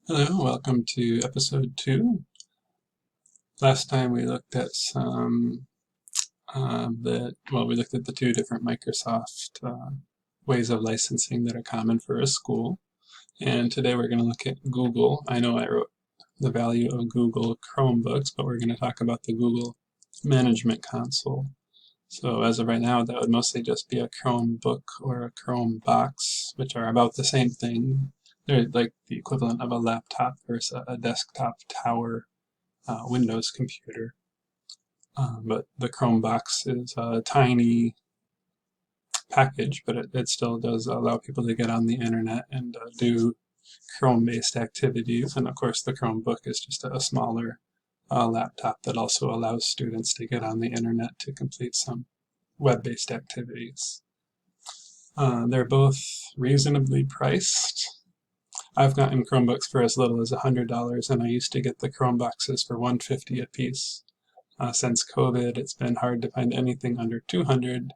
Hello, welcome to episode 2. Last time we looked at we looked at the two different Microsoft ways of licensing that are common for a school. And today we're going to look at Google. I know I wrote the value of Google Chromebooks, but we're going to talk about the Google Management Console. So as of right now, that would mostly just be a Chromebook or a Chromebox, which are about the same thing. They're like the equivalent of a laptop versus a desktop tower Windows computer. But the Chromebox is a tiny package, but it still does allow people to get on the internet and do Chrome-based activities. And of course, the Chromebook is just a smaller laptop that also allows students to get on the internet to complete some web-based activities. They're both reasonably priced. I've gotten Chromebooks for as little as $100, and I used to get the Chromeboxes for $150 a piece. Since COVID, it's been hard to find anything under $200,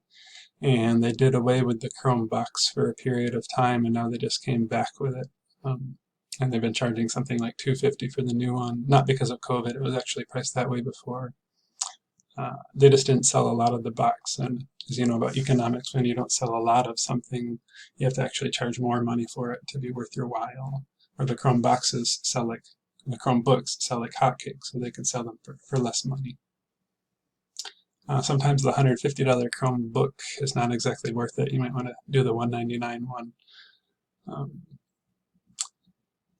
and they did away with the Chromebox for a period of time, and now they just came back with it. And they've been charging something like $250 for the new one, not because of COVID, it was actually priced that way before. They just didn't sell a lot of the box, and as you know about economics, when you don't sell a lot of something, you have to actually charge more money for it to be worth your while. Or the Chromeboxes sell like, the Chromebooks sell like hotcakes, so they can sell them for less money. Sometimes the $150 Chromebook is not exactly worth it. You might want to do the $199 one.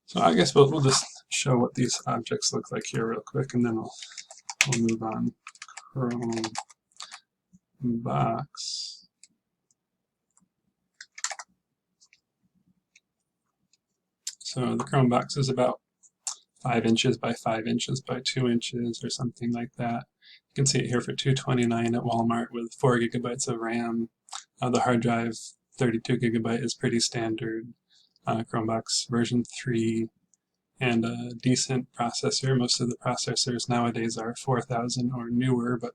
So I guess we'll just show what these objects look like here real quick, and then we'll move on. Chromebox. So the Chromebox is about 5 inches by 5 inches by 2 inches or something like that. You can see it here for $229 at Walmart with 4 gigabytes of RAM. The hard drive, 32 gigabyte, is pretty standard. Chromebox version 3, and a decent processor. Most of the processors nowadays are 4000 or newer, but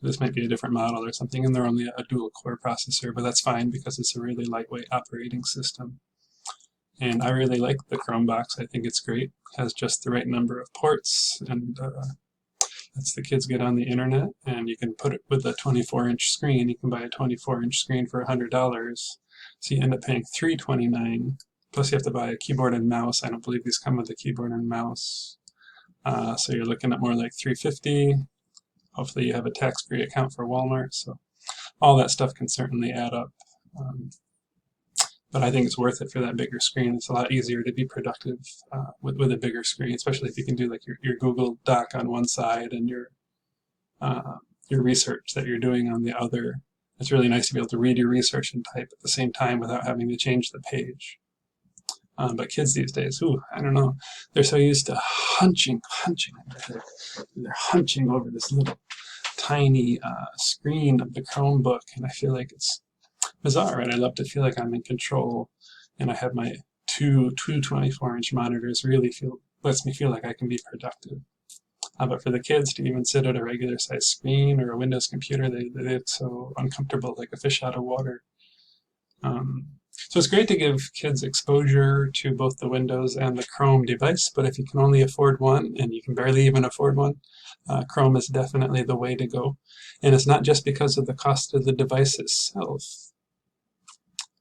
this might be a different model or something, and they're only a dual core processor, but that's fine because it's a really lightweight operating system. And I really like the Chromebox. I think it's great. It has just the right number of ports, and lets the kids get on the internet. And you can put it with a 24-inch screen. You can buy a 24-inch screen for $100, so you end up paying $329. Plus, you have to buy a keyboard and mouse. I don't believe these come with a keyboard and mouse. So you're looking at more like $350. Hopefully, you have a tax-free account for Walmart. So all that stuff can certainly add up. But I think it's worth it for that bigger screen. It's a lot easier to be productive with a bigger screen, especially if you can do like your Google Doc on one side and your research that you're doing on the other. It's really nice to be able to read your research and type at the same time without having to change the page. But kids these days, I don't know. They're so used to hunching. They're hunching over this little tiny screen of the Chromebook, and I feel like it's bizarre, right? I love to feel like I'm in control, and I have my two 24-inch monitors. Really lets me feel like I can be productive. But for the kids to even sit at a regular size screen or a Windows computer, they look so uncomfortable, like a fish out of water. So it's great to give kids exposure to both the Windows and the Chrome device, but if you can only afford one, and you can barely even afford one, Chrome is definitely the way to go. And it's not just because of the cost of the device itself.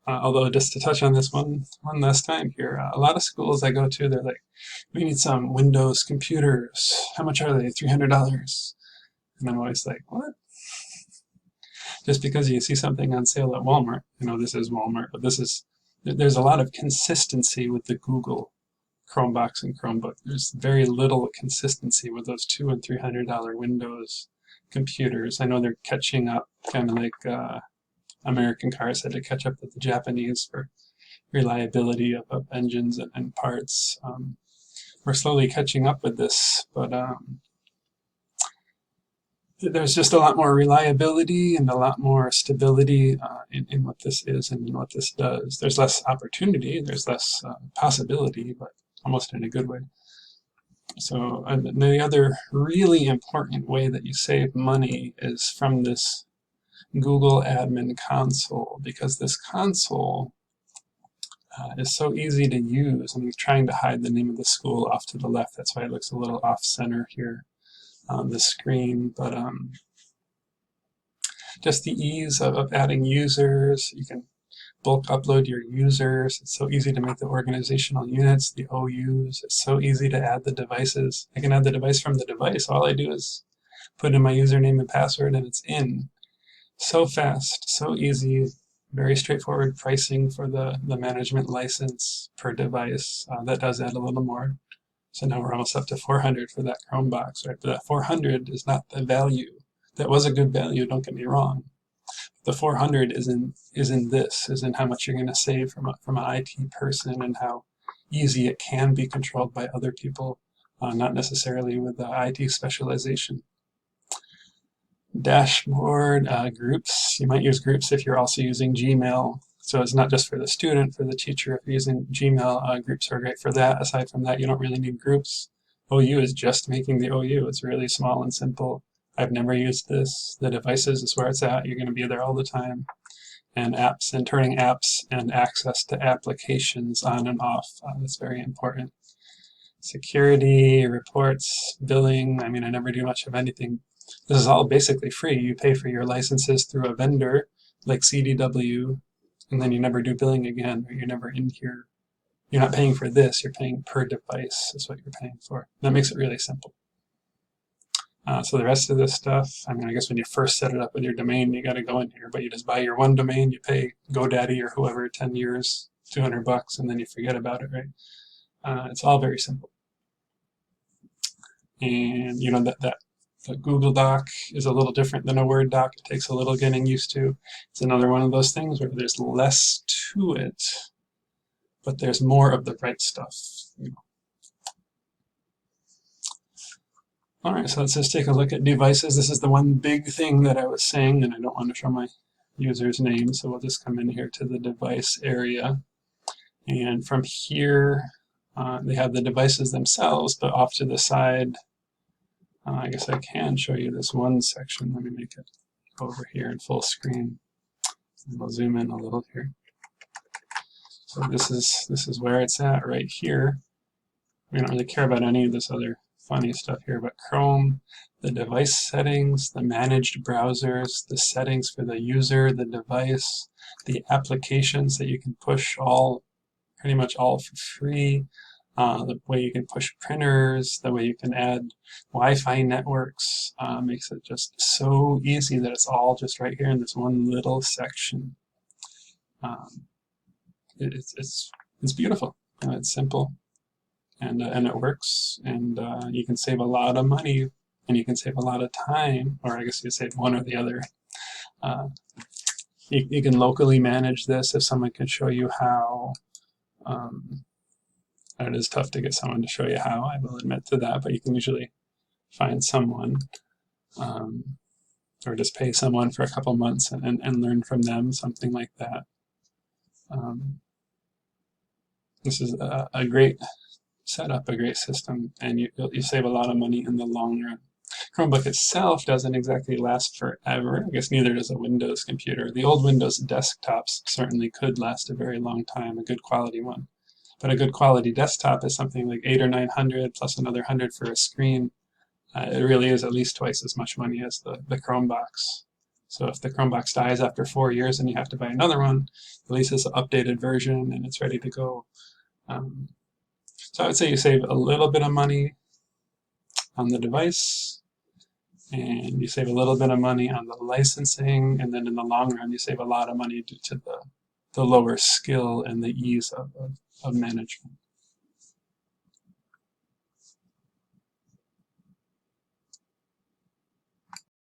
Although, just to touch on this one last time here, a lot of schools I go to, they're like, we need some Windows computers. How much are they? $300. And I'm always like, what? Just because you see something on sale at Walmart, this is Walmart, but there's a lot of consistency with the Google Chromebox and Chromebook. There's very little consistency with those $200 and $300 Windows computers. I know they're catching up, kind of like American cars had to catch up with the Japanese for reliability of engines and parts. We're slowly catching up with this, but there's just a lot more reliability and a lot more stability in what this is and in what this does. There's less opportunity, there's less possibility, but almost in a good way. So the other really important way that you save money is from this Google Admin Console, because this console is so easy to use. I'm trying to hide the name of the school off to the left. That's why it looks a little off-center here on the screen. But just the ease of adding users. You can bulk upload your users. It's so easy to make the organizational units, the OUs. It's so easy to add the devices. I can add the device from the device. All I do is put in my username and password and it's in. So fast, so easy, very straightforward pricing for the management license per device. That does add a little more. So now we're almost up to 400 for that Chromebox, right? But that 400 is not the value. That was a good value, don't get me wrong. The 400 is in how much you're going to save from an IT person and how easy it can be controlled by other people, not necessarily with the IT specialization. Dashboard, groups. You might use groups if you're also using Gmail. So it's not just for the student, for the teacher. If you're using Gmail, groups are great for that. Aside from that, you don't really need groups. OU is just making the OU. It's really small and simple. I've never used this. The devices is where it's at. You're going to be there all the time. And apps, and turning apps and access to applications on and off. That's very important. Security, reports, billing. I mean, I never do much of anything. This is all basically free. You pay for your licenses through a vendor like CDW, and then you never do billing again, or you're never in here. You're not paying for this, you're paying per device is what you're paying for. That makes it really simple. So the rest of this stuff, I mean, I guess when you first set it up with your domain, you got to go in here, but you just buy your one domain, you pay GoDaddy or whoever 10 years, $200, and then you forget about it, right? It's all very simple. And you know that the Google Doc is a little different than a Word doc. It takes a little getting used to. It's another one of those things where there's less to it, but there's more of the right stuff. You know. All right, so let's just take a look at devices. This is the one big thing that I was saying, and I don't want to show my user's name, so we'll just come in here to the device area. And from here, they have the devices themselves, but off to the side, I guess I can show you this one section. Let me make it over here in full screen. And we'll zoom in a little here. So this is where it's at right here. We don't really care about any of this other funny stuff here, but Chrome, the device settings, the managed browsers, the settings for the user, the device, the applications that you can push pretty much all for free. The way you can push printers, the way you can add Wi-Fi networks, makes it just so easy that it's all just right here in this one little section. It's beautiful. It's simple, and it works, and you can save a lot of money, and you can save a lot of time, or I guess you save one or the other. You can locally manage this if someone can show you how. It is tough to get someone to show you how, I will admit to that, but you can usually find someone or just pay someone for a couple months and learn from them, something like that. This is a great setup, a great system, and you save a lot of money in the long run. Chromebook itself doesn't exactly last forever. I guess neither does a Windows computer. The old Windows desktops certainly could last a very long time, a good quality one. But a good quality desktop is something like 800 or 900 plus another 100 for a screen. It really is at least twice as much money as the Chromebox. So if the Chromebox dies after 4 years and you have to buy another one, at least it's an updated version and it's ready to go. So I would say you save a little bit of money on the device, and you save a little bit of money on the licensing, and then in the long run you save a lot of money due to the lower skill and the ease of management.